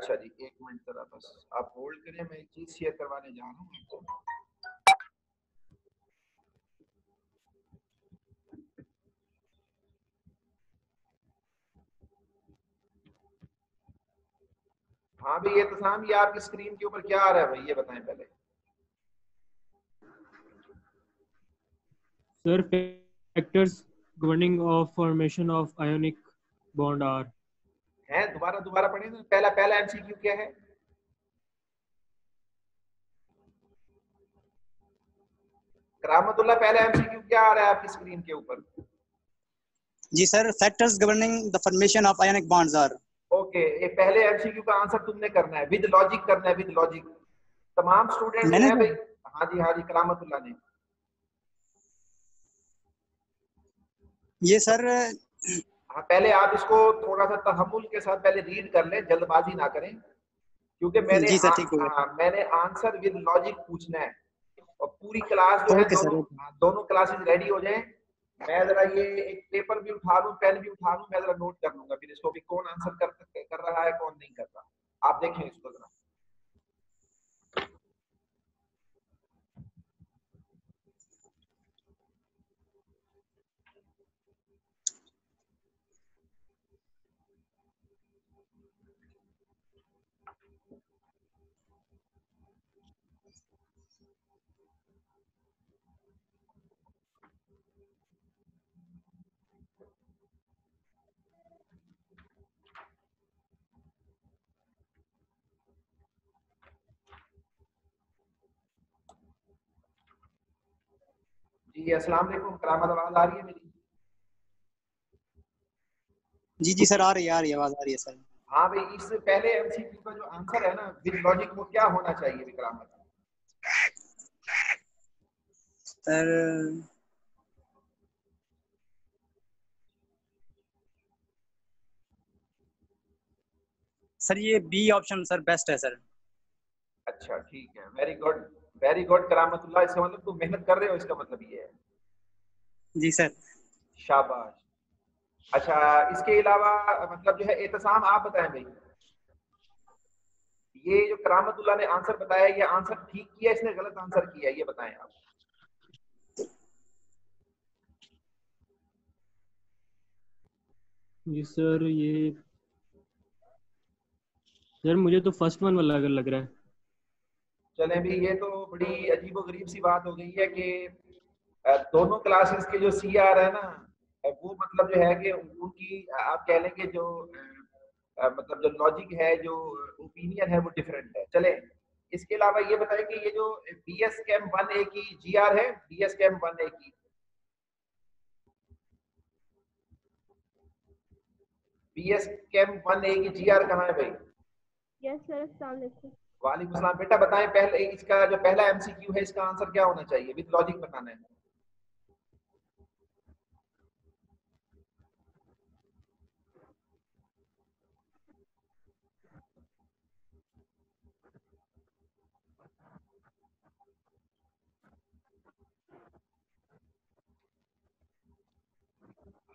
अच्छा जी, एक मिनट जरा बस आप होल्ड करें, मैं एक चीज शेयर करवाने जा रहा हूँ आपको। हाँ भाई, ये तो साम, ये आपकी स्क्रीन के ऊपर क्या आ रहा है भाई, ये बताएं पहले। Sir factors governing of formation of ionic bond are है, दोबारा दोबारा पढ़े ना, पहला पहला एमसीक्यू क्या है? करामतुल्लाह, पहला एमसीक्यू क्या आ रहा है आपकी स्क्रीन के ऊपर? जी sir, factors governing the formation of ionic bonds are. Okay, ये पहले एमसीक्यू का आंसर तुमने करना है, विद लॉजिक करना है, विद लॉजिक। तमाम स्टूडेंट जो मैंने है भाई, सर, हाँ जी करामतुल्लाह ने। ये सर हाँ, पहले आप इसको थोड़ा सा तहम्मुल के साथ पहले रीड कर लें, जल्दबाजी ना करें, क्योंकि जी सर ठीक हो गया। मैंने आंसर विद लॉजिक पूछना है। और पूरी क्लास जो है, ओके सर, ओके। दोनों क्लासेस रेडी हो जाएं। मैं जरा ये एक पेपर भी उठा लूं, पेन भी उठा लूं, मैं जरा नोट कर लूंगा फिर इसको भी, कौन आंसर कर रहा है, कौन नहीं कर रहा। आप देखें इसको जरा। जी अस्सलाम वालेकुम, करामत, आवाज आ रही है मेरी? जी जी सर, आ रही है आवाज आ रही है सर। हाँ भाई, इस पहले एमसीक्यू का जो आंसर है ना विद लॉजिक, वो क्या होना चाहिए विक्रामत? सर सर ये बी ऑप्शन सर बेस्ट है सर। अच्छा ठीक है, वेरी गुड, वेरी गुड करामतुल्लाह, इसका मतलब तुम मेहनत कर रहे हो, इसका मतलब ये है। जी सर। शाबाश। अच्छा, इसके अलावा मतलब जो है एहतसाम, आप बताएं भाई, ये जो करामतुल्लाह ने आंसर बताया, ये आंसर ठीक किया, इसने गलत आंसर किया, ये बताएं आप। जी सर, ये सर मुझे तो फर्स्ट वन वाला लग रहा है। चलें भी, ये तो बड़ी अजीबो गरीब सी बात हो गई है कि दोनों क्लासेस के जो सीआर है ना, वो मतलब जो है कि उनकी आप कह लें कि जो मतलब जो लॉजिक है, जो ओपिनियन है, वो डिफरेंट है। चले, इसके अलावा ये बताएं कि ये जो बी एस कैम 1A की जीआर है, बी एस कैम 1A की, बी एस कैम 1A की जीआर कहाँ है भाई? यस सर, अस्सलाम वालेकुम। वालेकुम सलाम। बेटा बताएं, पहले इसका जो पहला एमसीक्यू है, इसका आंसर क्या होना चाहिए, विद लॉजिक बताना है।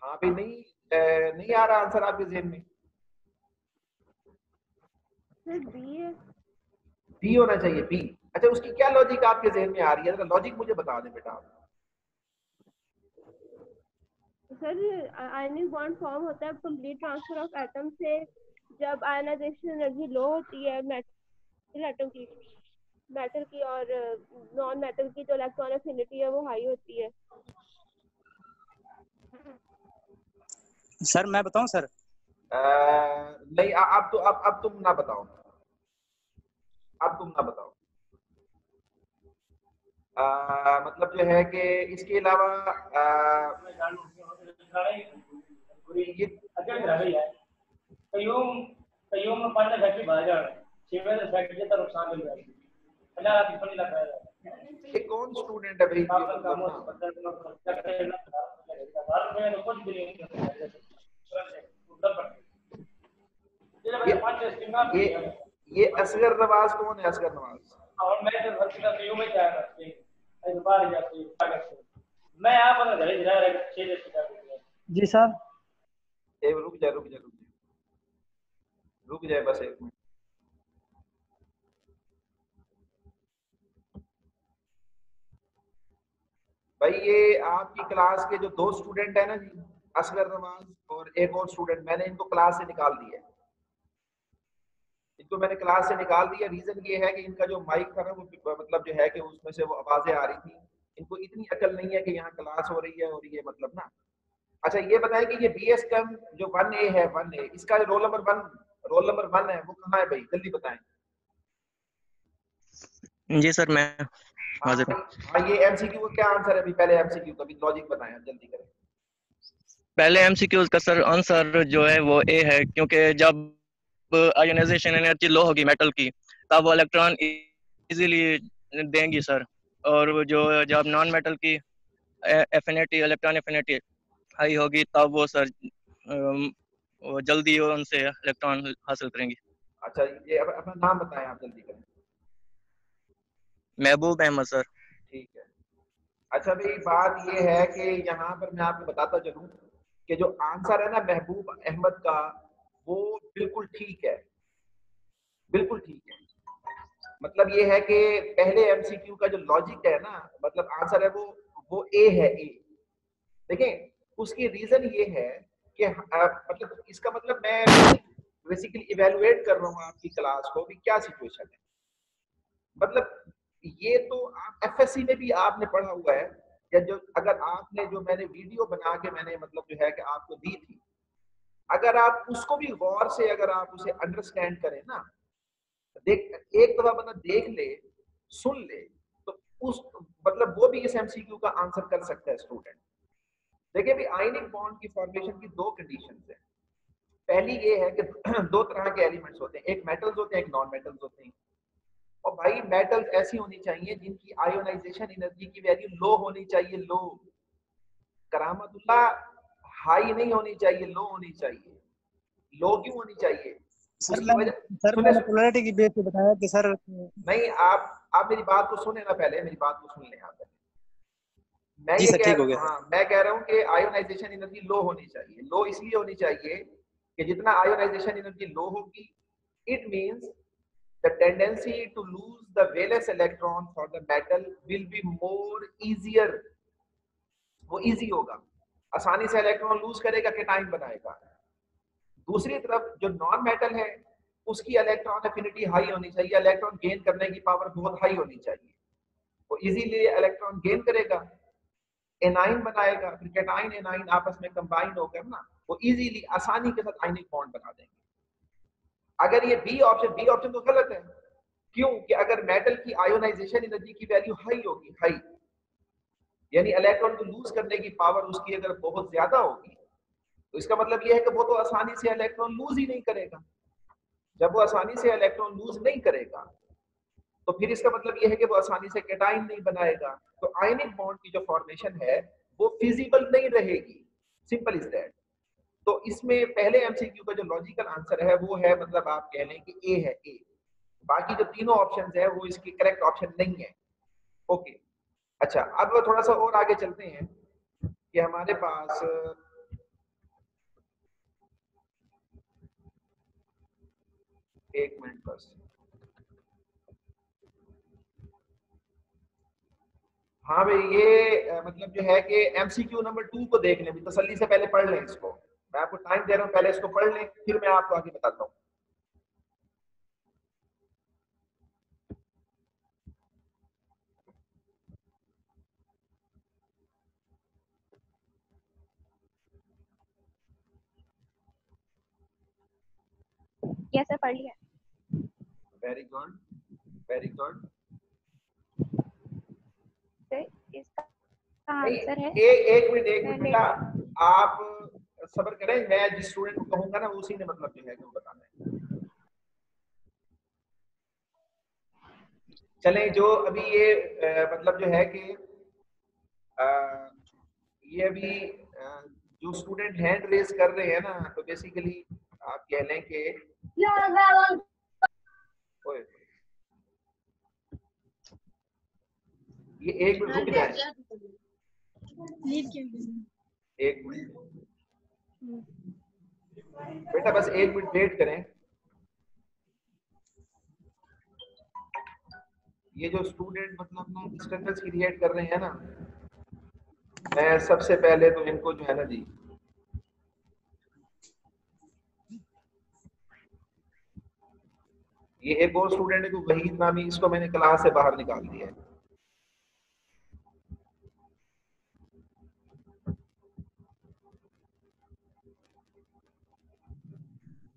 हाँ भाई, नहीं आ रहा आंसर आपके जहन में? सर बी है। बी होना चाहिए, बी। अच्छा, उसकी क्या लॉजिक आपके जहन में आ रही है, जरा लॉजिक मुझे बता दें बेटा आप। सर आयनिक बॉन्ड फॉर्म होता है कंप्लीट ट्रांसफर ऑफ एटम से, जब आयनाइजेशन एनर्जी लो होती है मेटल एटम की, मेटल की, और नॉन मेटल की जो इलेक्ट्रॉन एफिनिटी है वो हाई होती है। सर मैं बताऊं सर? नहीं, अब तो अब तुम ना बताओ, अब तुम ना बताओ। मतलब जो है कि इसके अलावा ये कौन स्टूडेंट है भाई, ये असगर नवाज कौन है? असगर नवाज, जी सर। रुक जाए बस एक मिनट। भाई ये आपकी क्लास के जो 2 स्टूडेंट है ना जी, असगर नवाज और एक और स्टूडेंट, मैंने इनको क्लास से निकाल दिया। इनको मैंने क्लास से निकाल दिया। रीजन ये है कि इनका जो माइक था ना वो मतलब जो है कि उसमें से वो आवाजें आ रही थी। इनको इतनी अकल नहीं है कि यहाँ क्लास हो रही है और ये मतलब ना। अच्छा ये बताएं कि ये बीएस कम जो 1A है, 1A इसका रोल नंबर 1 है, वो कहाँ है भाई, जल्दी बताएं। जी सर मैं हाँ हाजिर हूँ। हाँ, ये एमसीक्यू का क्या आंसर है अभी, पहले एमसीक्यू का भी लॉजिक बताएं, आप जल्दी करें। पहले एमसीक्यूज का सर आंसर जो है वो ए है, क्योंकि जब आयोनाइजेशन एनर्जी लो होगी मेटल की तब वो इलेक्ट्रॉन इजीली देंगी सर। और वो जो जब नॉन मेटल की एफिनिटी इलेक्ट्रॉन एफिनिटी हाई होगी तब वो सर वो जल्दी उनसे इलेक्ट्रॉन हासिल करेंगी। अच्छा ये अपना नाम बताएं आप, जल्दी करें। महबूब अहमद सर। ठीक है। अच्छा भाई बात ये है कि यहाँ पर मैं आपको बताता चलूं कि जो आंसर है ना महबूब अहमद का, वो बिल्कुल ठीक है, बिल्कुल ठीक है। मतलब ये है कि पहले एमसीक्यू का जो लॉजिक है ना, मतलब आंसर है वो ए है, ए। देखें उसकी रीजन ये है कि मतलब इसका मतलब मैं बेसिकली इवेलुएट कर रहा हूँ आपकी क्लास को भी क्या सिचुएशन है। मतलब ये तो आप एफएससी में भी आपने पढ़ा हुआ है, या जो अगर आपने जो मैंने वीडियो बना के मैंने मतलब जो है कि आपको दी थी, अगर आप उसको भी गौर से अगर आप उसे अंडरस्टैंड करें ना, देख एक दफा बंदा देख ले, सुन ले, तो उस मतलब वो भी इस एमसीक्यू का आंसर कर सकता है स्टूडेंट। देखिए भी आयनिक बॉन्ड की फॉर्मेशन की 2 कंडीशंस है। पहली ये है कि 2 तरह के एलिमेंट्स होते हैं, एक मेटल्स होते हैं, एक नॉन मेटल्स होते हैं। और भाई मेटल्स ऐसी होनी चाहिए जिनकी आयोनाइजेशन एनर्जी की वैल्यू लो होनी चाहिए, लो। करामतुल्लाह हाई नहीं होनी चाहिए, लो होनी चाहिए। लो क्यों होनी चाहिए? सर उसकी वजह सुने मैंने पोलैरिटी की बेस पे बताया कि सर नहीं, आप मेरी बात को सुने ना, पहले मेरी बात को सुन लें आप। मैं जी ये सर ठीक हो गया सर। मैं कह रहा हूँ कि आयोनाइजेशन एनर्जी लो होनी चाहिए। लो इसलिए होनी चाहिए कि जितना आयोनाइजेशन एनर्जी लो होगी, it means the tendency to lose the valence electron for the metal will be more easier। वो easy होगा, आसानी से इलेक्ट्रॉन लूज करेगा, केटाइन बनाएगा। दूसरी तरफ जो नॉन मेटल है उसकी इलेक्ट्रॉन एफिनिटी हाई होनी चाहिए, इलेक्ट्रॉन गेन करने की पावर बहुत हाई होनी चाहिए। वो इजीली इलेक्ट्रॉन गेन करेगा, एनाइन बनाएगा, फिर केटाइन एनाइन आपस में कंबाइन होकर ना वो इजीली आसानी के साथ आयनिक बॉन्ड बना देंगे। अगर ये बी ऑप्शन तो गलत है। क्यों? कि अगर मेटल की आयोनाइजेशन एनर्जी की वैल्यू हाई होगी, हाई यानी इलेक्ट्रॉन को लूज करने की पावर उसकी अगर बहुत ज्यादा होगी, तो इसका मतलब यह है कि वो तो आसानी से इलेक्ट्रॉन लूज ही नहीं करेगा। जब वो आसानी से इलेक्ट्रॉन लूज नहीं करेगा तो फिर इसका मतलब यह है कि वो आसानी से केटाइन नहीं बनाएगा, तो आयनिक बॉन्ड की जो फॉर्मेशन है वो फिजिबल नहीं रहेगी। Simple is that. तो इसमें पहले एमसीक्यू का जो लॉजिकल आंसर है वो है, मतलब आप कह लें कि ए है, ए। बाकी जो तीनों ऑप्शंस है वो इसकी करेक्ट ऑप्शन नहीं है। ओके। अच्छा अब थोड़ा सा और आगे चलते हैं कि हमारे पास एक मिनट बस। हाँ भाई ये मतलब जो है कि एमसीक्यू नंबर 2 को देख लें, तसल्ली से पहले पढ़ लें इसको। मैं आपको टाइम दे रहा हूँ, पहले इसको पढ़ लें, फिर मैं आपको आगे बताता हूँ। कैसे पढ़ लिया? Very good, very good. तो इसका आंसर है एक मिनट बेटा, आप सब्र करें, मैं जिस स्टूडेंट को कहूंगा ना उसी ने मतलब जो है वो बताना है। चलें, जो अभी ये मतलब जो है कि ये अभी जो स्टूडेंट हैंड रेज कर रहे हैं ना, तो बेसिकली आप कह लें कि ये एक मिनट रुक जाए, एक मिनट बेटा, बस एक मिनट वेट करें। ये जो स्टूडेंट मतलब ना डिस्टर्बेंस क्रिएट कर रहे हैं ना, मैं सबसे पहले तो इनको जो है ना जी, ये एक और स्टूडेंट है जो वहीद नामी, इसको मैंने क्लास से बाहर निकाल दिया है।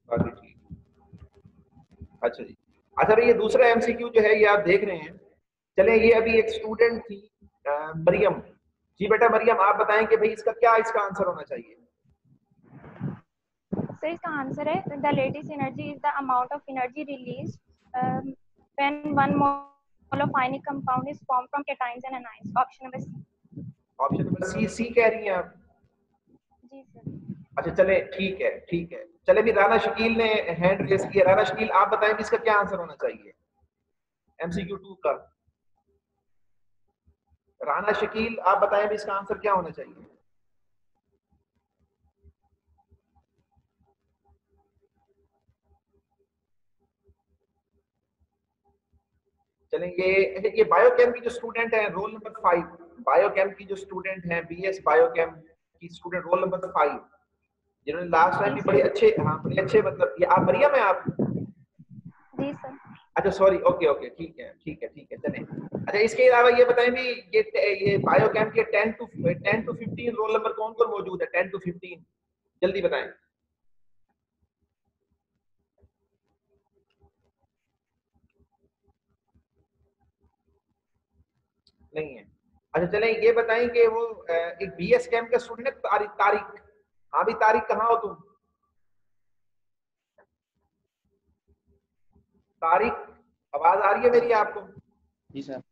बाकी ठीक। अच्छा जी, अच्छा भाई ये दूसरा एमसीक्यू जो है ये आप देख रहे हैं। चले ये अभी एक स्टूडेंट थी मरियम जी। बेटा मरियम आप बताएं कि भाई इसका आंसर होना चाहिए। सर इसका आंसर है the lattice energy is the amount of energy release when one mole of ionic compound is form from cations and anions. Option number C. Option number C, C कह रही हैं आप? जी sir. अच्छा चले ठीक है, ठीक है। चले भी राना शकील ने हैंड रेस किया। राना शकील आप बताएं कि इसका क्या आंसर होना चाहिए एमसीक्यू 2 का। राना शकील आप बताएं भी इसका आंसर क्या होना चाहिए। चलेंगे ये बायोकेम की जो स्टूडेंट है रोल नंबर 5, बायोकेम की जो स्टूडेंट है बीएस बायोकेम की स्टूडेंट रोल नंबर 5, जिन्होंने लास्ट टाइम भी बड़े अच्छे, हाँ बड़े अच्छे, मतलब ये आप मरियम है आप? जी सर। अच्छा सॉरी, ओके ओके ठीक है ठीक है ठीक है चलें। अच्छा इसके अलावा ये बताएं भी ये बायोकेम के 10 टू 15 रोल नंबर कौन कौन मौजूद है? 10 टू 15 जल्दी बताएं। नहीं है। अच्छा चलें ये बताएं कि वो एक बीएस कैम का स्टूडेंट है तारिक, तारिक। हाँ भी तारिक कहाँ हो तुम? तारिक आवाज आ रही है मेरी आपको? जी सर।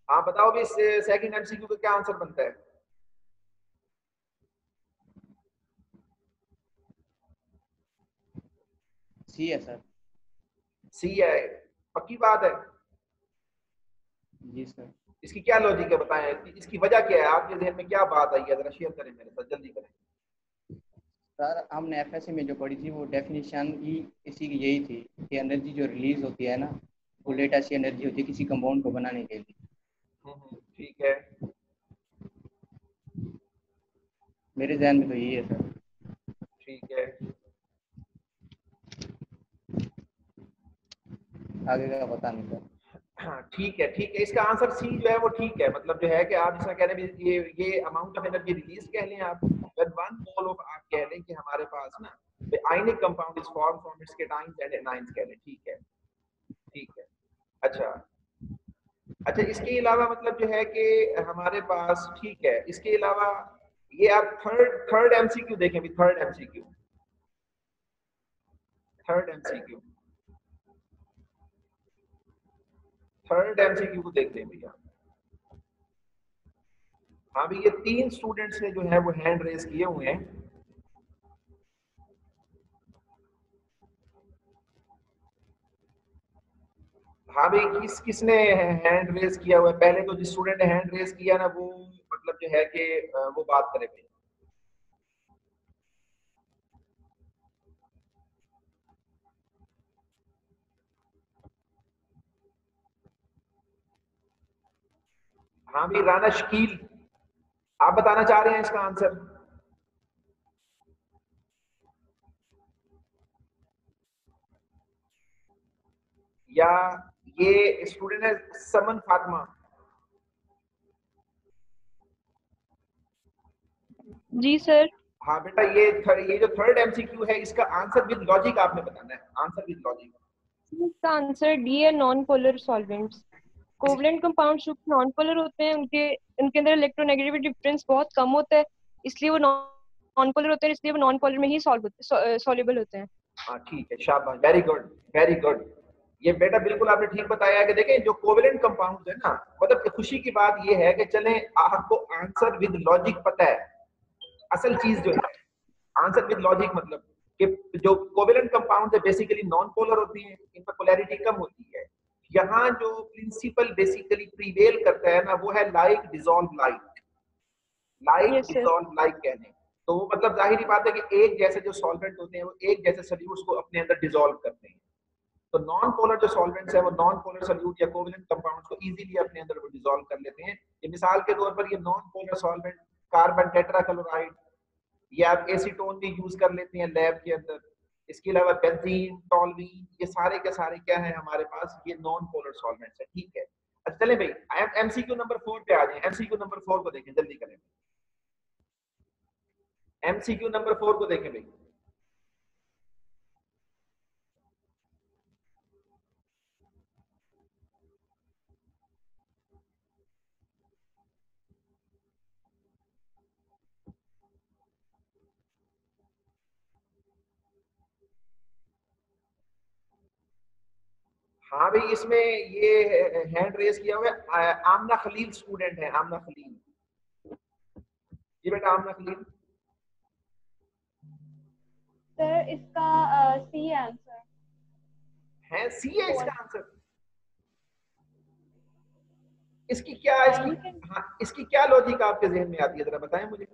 हाँ बताओ भी सेकंड एमसीक्यू का क्या आंसर बनता है? सी है सर। सी है, पक्की बात है? जी सर। इसकी क्या लॉजिक है बताएं, इसकी वजह क्या है? आपके जहन में क्या बात आई है, जरा शेयर करें मेरे साथ, जल्दी करें। सर हमने एफएससी में जो पढ़ी थी वो डेफिनेशन ही इसी की यही थी कि एनर्जी जो रिलीज होती है ना वो लेटेस्ट एनर्जी होती है किसी कंपाउंड को बनाने के लिए। ठीक है, मेरे ध्यान में तो यही है सर। ठीक है, आगे का पता नहीं सर। हाँ ठीक है ठीक है, इसका आंसर सी जो है वो ठीक है। मतलब जो है कि आप इसका कह रहे हैं ये अमाउंट ऑफ एनर्जी रिलीज कह लें आप, व्हेन वन मोल ऑफ, आप कह लें कि हमारे पास ना आयनिक compound is form from its cations and anions कह लें। ठीक है ठीक है। अच्छा अच्छा इसके अलावा मतलब जो है कि हमारे पास, ठीक है, इसके अलावा ये आप थर्ड एमसीक्यू देखें भी, थर्ड एमसीक्यू को देखते हैं भैया। हाँ भी ये 3 स्टूडेंट्स ने जो है वो हैंड रेज किए हुए हैं। हाँ भाई किसने हैंड रेज किया हुआ है? पहले तो जिस स्टूडेंट ने हैंड रेज किया ना वो मतलब जो है कि वो बात करे भाई। हाँ भाई राना शकील आप बताना चाह रहे हैं इसका आंसर? या ये स्टूडेंट है समन फातिमा? जी सर। हाँ बेटा ये जो थर्ड एमसीक्यू है इसका आंसर विद लॉजिक आपने बताना है, आंसर विद लॉजिक। इसका आंसर डी है, non polar solvents. Covalent compound जो नॉन पोलर होते हैं उनके अंदर इलेक्ट्रोनेगेटिविटी डिफरेंस बहुत कम होता है, इसलिए वो नॉन पोलर होते हैं, इसलिए वो नॉन पोलर में ही सॉल्युबल होते हैं। हाँ ठीक है, शाबाश, वेरी गुड वेरी गुड। ये बेटा बिल्कुल आपने ठीक बताया है कि देखें जो कोवेलेंट कंपाउंड है ना, मतलब खुशी की बात ये है कि चलें आपको आंसर विद लॉजिक पता है। असल चीज जो है आंसर विद लॉजिक मतलब कि जो कोवेलेंट कंपाउंड है बेसिकली नॉन पोलर होती हैं, इनका पोलैरिटी कम होती है। यहाँ जो प्रिंसिपल बेसिकली प्रीवेल करता है ना वो है like dissolve like, dissolve like कहने। तो वो मतलब जाहिर बात है कि एक जैसे जो सॉल्वेंट होते हैं वो एक जैसे सॉल्यूट्स को अपने अंदर डिसॉल्व करते हैं। तो नॉन पोलर जो सॉल्वेंट्स है वो नॉन पोलर सॉल्यूट या कोवेलेंट कंपाउंड्स को इजीली अपने अंदर वो डिसॉल्व कर लेते हैं। ये मिसाल के तौर पर ये non polar solvent carbon tetrachloride, या आप एसीटोन भी यूज कर लेते हैं लैब के अंदर। इसके अलावा बेंजीन, टॉलुइन, ये सारे के सारे क्या है हमारे पास, ये नॉन पोलर सॉल्वेंट्स है। ठीक है, अच्छा चले भाई एमसीक्यू नंबर 4 पे आ जाए। एमसीक्यू नंबर 4 को देखें, जल्दी करें। एमसीक्यू नंबर 4 को देखें भाई। हाँ भाई, इसमें ये हैंड रेस किया हुआ है, आमना खलील स्टूडेंट है, आमना खलील। जी बेटा आमना खलील। सर इसका सी आंसर है, सी है इसका आंसर। इसकी क्या हाँ, इसकी क्या लॉजिक आपके जहन में आती है, जरा बताएं मुझे।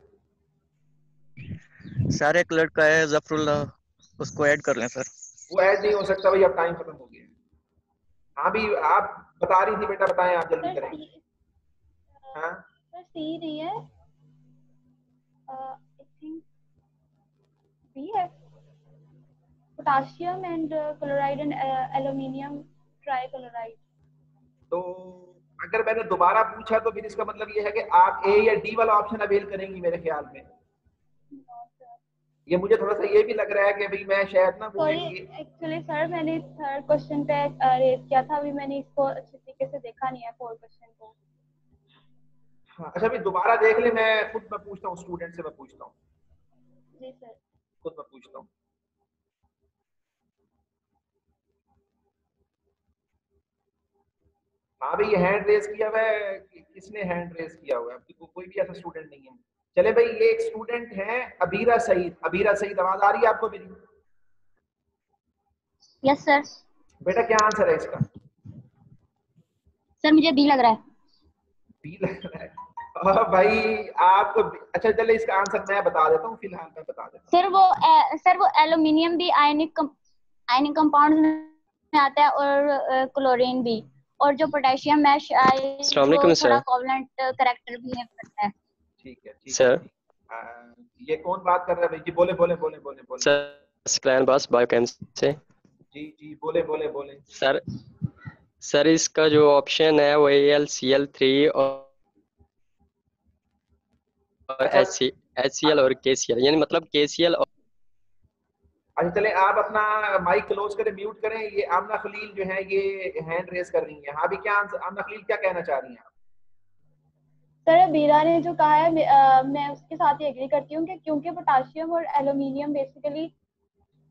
सर एक लड़का है जफरुल्लाह, उसको ऐड कर लें सर। वो ऐड नहीं हो सकता भाई, अब टाइम खत्म हो गया। हाँ भी आप बता रही थी बेटा, बताएं आप, जल्दी करें। हाँ सर सी नहीं है, आई थिंक बी है, potassium and chloride and aluminium trichloride. तो अगर मैंने दोबारा पूछा तो फिर इसका मतलब ये है कि आप ए या डी वाला ऑप्शन अवेल करेंगी मेरे ख्याल में। ये मुझे थोड़ा सा ये भी लग रहा है कि भाई मैं शायद ना एक्चुअली सर मैंने थर्ड क्वेश्चन पे रेज किया था, अभी मैंने इसको अच्छे तरीके से देखा नहीं है फोर्थ क्वेश्चन को। हाँ अच्छा, अभी दोबारा देख ले, मैं खुद मैं पूछता हूँ, स्टूडेंट से मैं पूछता हूँ। जी सर, खुद मैं पूछता हूँ। हाँ भाई, ये हैंड रेस किया हुआ है, किसने हैंड रेस किया हुआ है? कोई भी ऐसा स्टूडेंट नहीं है। चले भाई, ये एक स्टूडेंट है अबीरा सईद। अबीरा सईद, आवाज आ रही है आपको मेरी? Yes sir. बेटा क्या आंसर है इसका? सर मुझे बी लग रहा है। बी लग रहा है? भाई आपको अच्छा, चले इसका आंसर मैं बता देता हूँ, फिलहाल मैं बता देता हूँ। सर वो एल्यूमिनियम भी आयनिक कंपाउंड में आता है, और क्लोरीन भी, और जो पोटेशियम है वो थोड़ा कोवलेंट कैरेक्टर भी है। ठीक है सर। ये कौन बात कर रहा है भाई? जी बोले बोले बोले बोले बोले। सर क्लैन बॉस बायोकेम से। जी जी बोले बोले बोले। सर इसका जो ऑप्शन है वो AlCl3 और HCl और KCl, यानी मतलब KCl और... अच्छा चले, आप अपना माइक क्लोज करें, म्यूट करें। ये आमना खलील जो है ये हैंड रेस कर रही है। हाँ भी क्या आंसर, आमना खलील क्या कहना चाह रही हैं आप? सर बीरा ने जो कहा है मैं उसके साथ ही एग्री करती हूँ कि क्योंकि पोटाशियम और एल्यूमिनियम बेसिकली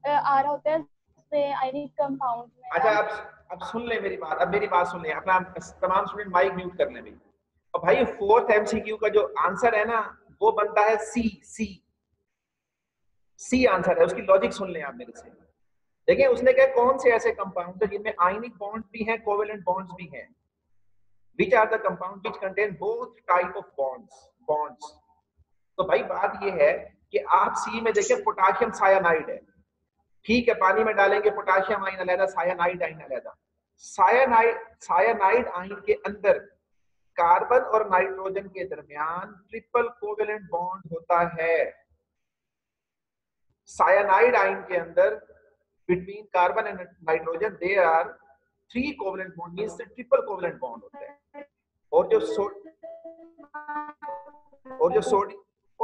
आ रहा होता है आयनिक कंपाउंड में। अच्छा अब सुन ले मेरी बात, अब मेरी बात सुन ले, अपना तमाम स्टूडेंट माइक म्यूट कर ले भाई। और भाई फोर्थ एमसीक्यू का जो आंसर है ना, वो बनता है सी। सी आंसर है, उसकी लॉजिक सुन लें आप मेरे से। देखिए उसने कहा कौन से ऐसे कंपाउंड है जिनमें आयनिक बॉन्ड्स भी हैं, कोवेलेंट बॉन्ड्स भी हैं। Which are the compounds which contain both type of bonds? तो भाई बात ये है कि आप सी में देखें पोटाशियम सायानाइड है, ठीक है, पानी में डालेंगे पोटाशियम आयन अलग, सायानाइड आयन अलग। सायानाइड आयन के अंदर कार्बन और नाइट्रोजन के दरमियान ट्रिपल कोवेलेंट बॉन्ड होता है। सायानाइड आयन के अंदर between carbon and nitrogen there are 3 covalent bond, means triple covalent bond होता है। और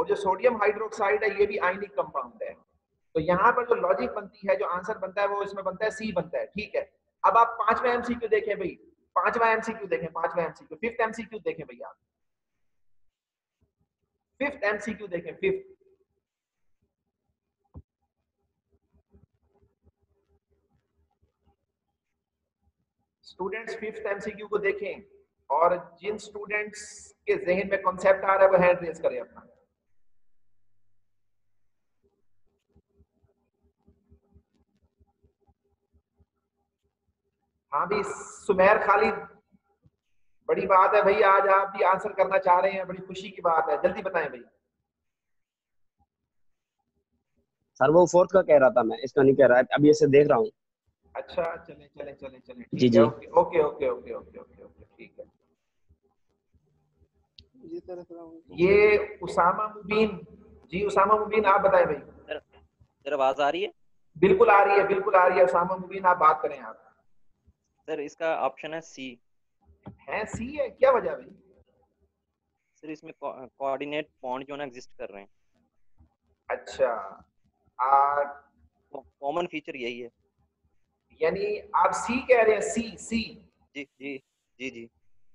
जो सोडियम हाइड्रोक्साइड है ये भी आयनिक कंपाउंड है। तो यहाँ पर जो लॉजिक बनती है, जो आंसर बनता है वो इसमें बनता है सी बनता है। ठीक है, अब आप पांचवा एमसीक्यू देखें भाई, पांचवा एमसीक्यू देखें, फिफ्थ एमसीक्यू देखें भैया, फिफ्थ एमसीक्यू देखें, फिफ्थ। स्टूडेंट्स फिफ्थ एमसीक्यू को देखें, और जिन स्टूडेंट्स के जहन में कॉन्सेप्ट आ रहा है वो हैंड रेज करें अपना। हाँ भी सुमेर खालिद, बड़ी बात है भाई, आज आप भी आंसर करना चाह रहे हैं, बड़ी खुशी की बात है, जल्दी बताएं भाई। सर वो फोर्थ का कह रहा था, मैं इसका नहीं कह रहा है, अभी इसे देख रहा हूँ। अच्छा चले चले चले चले, जी जी, okay okay okay okay okay okay okay, ठीक है। जी सर अस्सलाम ये उसामा मुबीन। जी उसामा मुबीन, आप बताएं भाई। सर आवाज आ रही है? बिल्कुल आ रही है, बिल्कुल आ रही है। उसामा मुबीन, आप बात करें आप। सर इसका ऑप्शन है सी। है सी है, क्या वजह भाई? सर इसमें कोऑर्डिनेट बॉन्ड जो ना एग्जिस्ट कर रहे हैं। अच्छा, कॉमन फीचर यही है। यानी आप सी कह रहे हैं? सी सी। जी जी जी जी।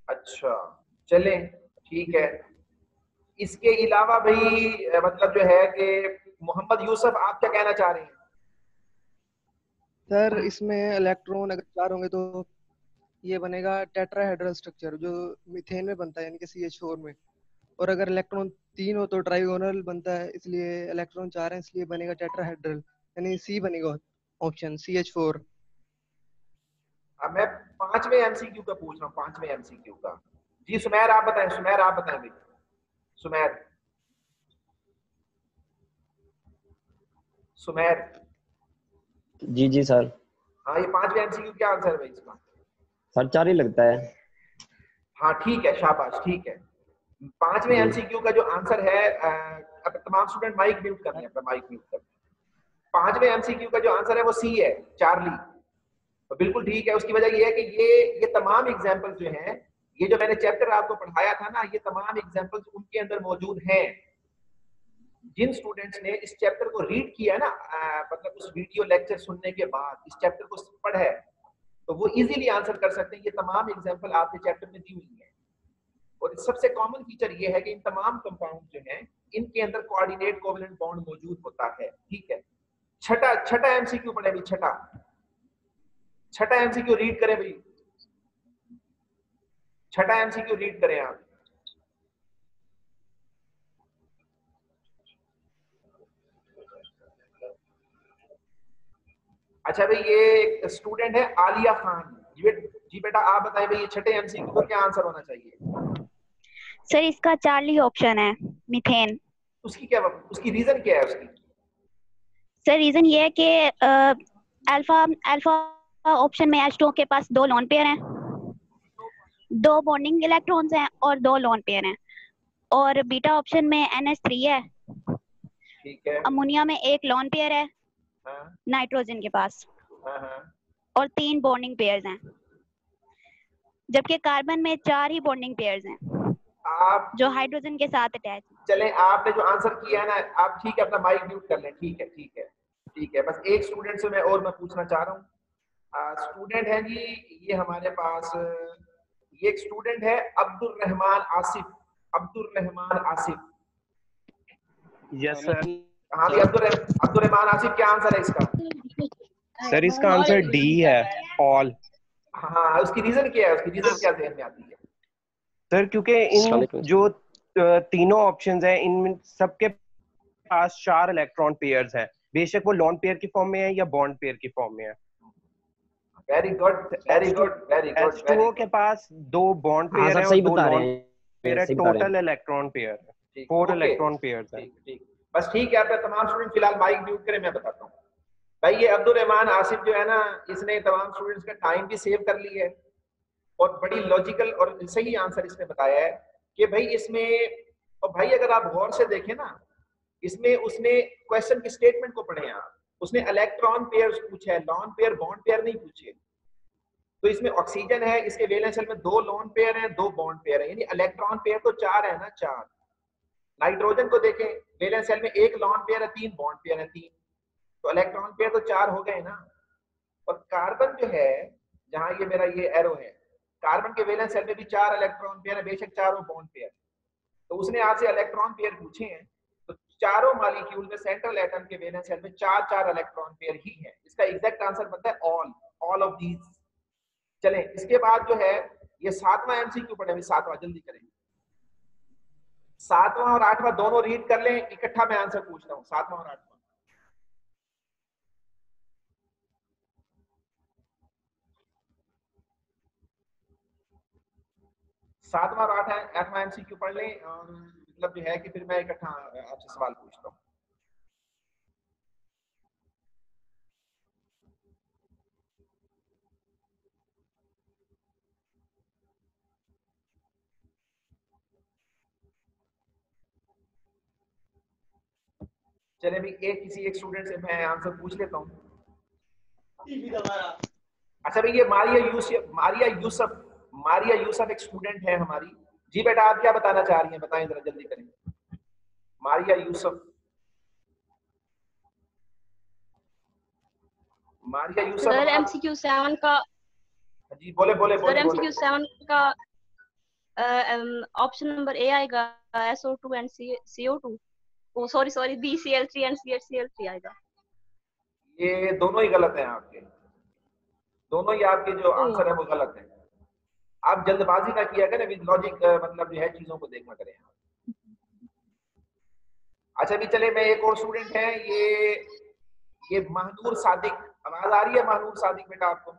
अच्छा चलें, ठीक है। इसके अलावा भाई मतलब जो है कि मोहम्मद यूसुफ, आप क्या कहना चाह रहे हैं? सर इसमें इलेक्ट्रॉन अगर 4 होंगे तो ये बनेगा टेट्राहेड्रल स्ट्रक्चर जो मीथेन में बनता है यानी कि CH4 में। और अगर इलेक्ट्रॉन 3 हो तो ट्राइगोनल बनता है, इसलिए इलेक्ट्रॉन 4 है इसलिए बनेगा टेट्राहेड्रल, यानी सी बनेगा ऑप्शन CH4। अब मैं 5वें MCQ का पूछ रहा हूँ, 5वें MCQ का। जी सुमैर आप बताएं, सुमैर आप बताएं भाई। सुमैर, सुमैर। जी जी सर। हाँ, ये 5वें MCQ क्या आंसर है भाई इसका? सर 4 ही लगता है। हाँ ठीक है, शाबाश, ठीक है। 5वें MCQ का जो आंसर है, अब तमाम स्टूडेंट माइक म्यूट कर लें, अपना माइक म्यूट कर लें। 5वें MCQ का जो आंसर है वो सी है, चार्ली। तो बिल्कुल ठीक है। उसकी वजह ये है कि ये तमाम एग्जांपल्स जो हैं, ये जो मैंने चैप्टर आपको पढ़ाया था ना, ये तमाम एग्जांपल्स उनके अंदर मौजूद हैं। जिन स्टूडेंट्स ने इस चैप्टर को रीड किया ना, मतलब उस वीडियो लेक्चर सुनने के बाद इस चैप्टर को पढ़ा है, तो वो इजीली आंसर कर सकते हैं। ये तमाम एग्जांपल आपके चैप्टर में दी हुई है। और सबसे कॉमन फीचर ये है कि इन तमाम कंपाउंड जो हैं, इनके अंदर कोऑर्डिनेट कोवेलेंट बॉन्ड मौजूद होता है। ठीक है। छठा MCQ पढ़े भाई। छठा MCQ रीड करें भाई। छठा MCQ रीड करें आप। अच्छा भाई, ये एक स्टूडेंट है आलिया खान। जी बेटा आप बताएं भाई, ये छठे MCQ का क्या आंसर होना चाहिए? सर इसका चार्ली ऑप्शन है, मीथेन। उसकी रीजन क्या है उसकी? सर रीजन ये है कि अल्फा अल्फा ऑप्शन में H2O के पास 2 लोन पेयर हैं, 2 बॉन्डिंग इलेक्ट्रॉन्स हैं और 2 लोन पेयर हैं। और बीटा ऑप्शन में NH3 है, ठीक है। अमोनिया में 1 लोन पेयर है, हाँ। नाइट्रोजन के पास, हाँ। और 3 बॉन्डिंग पेयर्स हैं, जबकि कार्बन में 4 ही बॉन्डिंग पेयर्स हैं आप जो हाइड्रोजन के साथ अटैच। चलें, आपने जो आंसर किया है ना, आप ठीक है अपना माइक म्यूट कर लें। ठीक है, ठीक है, ठीक है। बस एक स्टूडेंट से मैं पूछना चाह रहा हूँ। स्टूडेंट है जी, ये हमारे पास ये एक स्टूडेंट है अब्दुल रहमान आसिफ। अब्दुल रहमान आसिफ। Yes sir. हाँ भी अब्दुल रहमान आसिफ, क्या आंसर है इसका? सर इसका आंसर डी है, ऑल। हाँ, उसकी रीजन क्या है? उसकी रीजन क्या ध्यान में आती है? सर क्योंकि इन जो तीनों ऑप्शंस हैं, इनमें सबके पास 4 इलेक्ट्रॉन पेयर्स हैं, बेशक वो लॉन पेयर की फॉर्म में है या बॉन्ड पेयर की फॉर्म में है। Very good, very good, very good. H2O के पास 2 बॉन्ड पेयर हैं और 2 लॉन पेयर है, टोटल इलेक्ट्रॉन पेयर है 4 इलेक्ट्रॉन पेयर्स हैं। ठीक, बस ठीक है। आप तमाम स्टूडेंट फिलहाल माइक म्यूट करें, मैं बताता हूँ। भाई ये अब्दुल रहमान आसिफ जो है ना, इसने तमाम स्टूडेंट्स का टाइम भी सेव कर लिया है और बड़ी लॉजिकल और सही आंसर इसने बताया है कि भाई इसमें, और भाई अगर आप गौर से देखें ना, इसमें उसने क्वेश्चन की स्टेटमेंट को पढ़े आप, उसने इलेक्ट्रॉन पेयर्स पूछा है, लॉन पेयर बॉन्ड पेयर नहीं पूछे। तो इसमें ऑक्सीजन है, इसके वैलेंस शेल में 2 लॉन पेयर हैं, 2 बॉन्ड पेयर हैं, यानी इलेक्ट्रॉन पेयर तो 4 है ना, 4। नाइट्रोजन को देखें, वैलेंस शेल में 1 लॉन पेयर है, 3 बॉन्ड पेयर है, 3। तो इलेक्ट्रॉन पेयर तो 4 हो गए ना। और कार्बन जो है, जहां ये मेरा ये एरो है, कार्बन के वैलेंस शेल में भी 4 इलेक्ट्रॉन पेयर है, बेशक चारों बॉन्ड पेयर। तो उसने आपसे इलेक्ट्रॉन पेयर पूछे हैं, तो चारों मॉलिक्यूल में सेंट्रल एटम के वैलेंस शेल में 4 इलेक्ट्रॉन पेयर ही है। इसका एग्जैक्ट आंसर बनता है ऑल ऑफ दीज। चलें, इसके बाद जो है ये 7वां MCQ पढ़े, 7वां जल्दी करें। 7वां और 8वां दोनों रीड कर लें, इकट्ठा मैं आंसर पूछता हूँ, 7वां और 8वां। सातवां और 8वां MCQ पढ़ लें, और मतलब जो है कि फिर मैं इकट्ठा आपसे सवाल पूछता हूँ। चले भी किसी एक स्टूडेंट से मैं आंसर पूछ लेता हूँ। अच्छा भाई, ये मारिया यूसुफ एक स्टूडेंट है हमारी। जी बेटा, आप क्या बताना चाह रही हैं, बताएं जरा, जल्दी करें। मारिया यूसुफ सर MCQ 7 का। जी बोले बोले सर बोले MCQ 7 का ऑप्शन नंबर ए आएगा, SO2 and CO2। O sorry BCl3 and CHCl3 आएगा। ये दोनों ही गलत हैं आपके, दोनों ही आपके जो आंसर है वो गलत है। आप जल्दबाजी ना किया करें, विद लॉजिक मतलब जो है चीजों को देखना करें। अच्छा भी चले, मैं एक और स्टूडेंट है, ये महनूर सादिक। आवाज आ रही है महनूर सादिक बेटा आपको?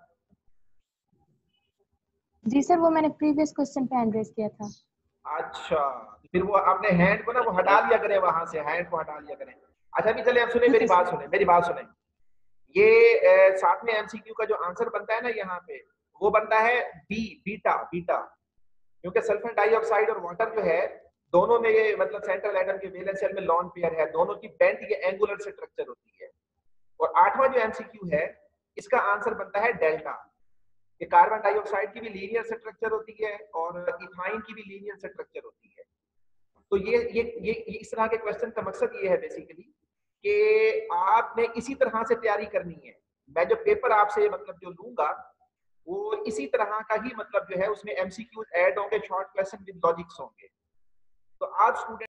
जी सर, वो मैंने प्रीवियस क्वेश्चन पे हैंड रेज किया था। अच्छा, फिर वो अपने हैंड को ना वो हटा लिया करें, वहां से हैंड को हटा लिया करें। अच्छा भी चले, अब सुने मेरी बात सुने। ये 7वें MCQ का जो आंसर बनता है ना यहाँ पे, वो बनता है बीटा। क्योंकि सल्फर डाइऑक्साइड और वाटर जो है, दोनों में ये मतलब सेंट्रल एटम के वैलेंस शेल में लॉन पेयर है, दोनों की बेंट ये एंगुलर स्ट्रक्चर होती है। और 8वां जो MCQ है, इसका आंसर बनता है डेल्टा। कि कार्बन डाइऑक्साइड की भी लीनियर स्ट्रक्चर होती है और इथाइन की भी लीनियर स्ट्रक्चर होती है। तो ये इस तरह के क्वेश्चन का मकसद ये है बेसिकली कि आपने इसी तरह से तैयारी करनी है। मैं जो पेपर आपसे मतलब जो लूंगा वो इसी तरह का ही मतलब जो है, उसमें MCQ ऐड होंगे, शॉर्ट क्वेश्चन विद लॉजिक्स होंगे। तो आप स्टूडेंट